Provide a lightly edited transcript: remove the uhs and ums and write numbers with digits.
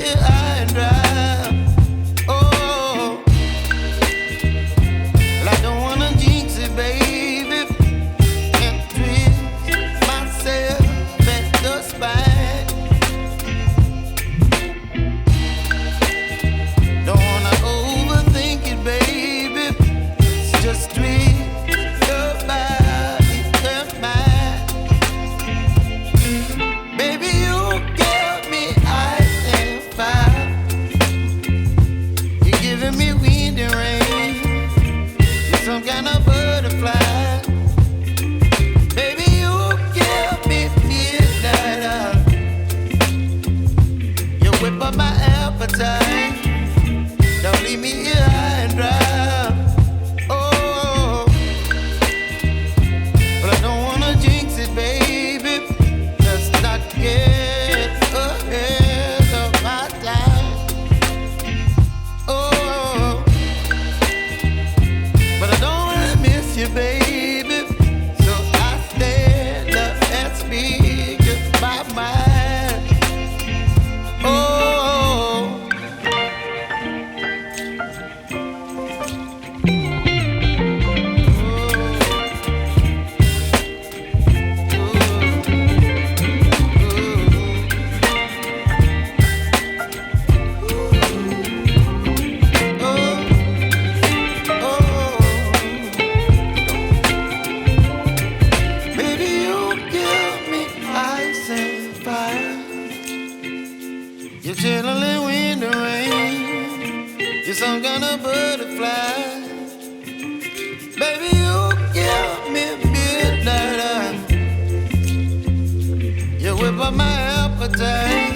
here high and dry. Oh, well, I don't wanna jinx it, baby, and twist myself at the spine. Don't wanna overthink it, baby. It's just twist your body and mine. Baby, you give me ice and fire. You're giving me wind and rain. You're some kind of butterfly. Baby, you give me midnight. You whip up my appetite. Don't leave me here high and dry. Oh, but I don't wanna jinx it, baby. Let's not get ahead of my time. Oh, but I don't wanna miss you, baby. So I stand up and speak my mind. Oh. Baby, you give me ice and fire. You're chilling wind and rain. You're some kind of butterfly. Baby, you give me midnight. You whip up my appetite.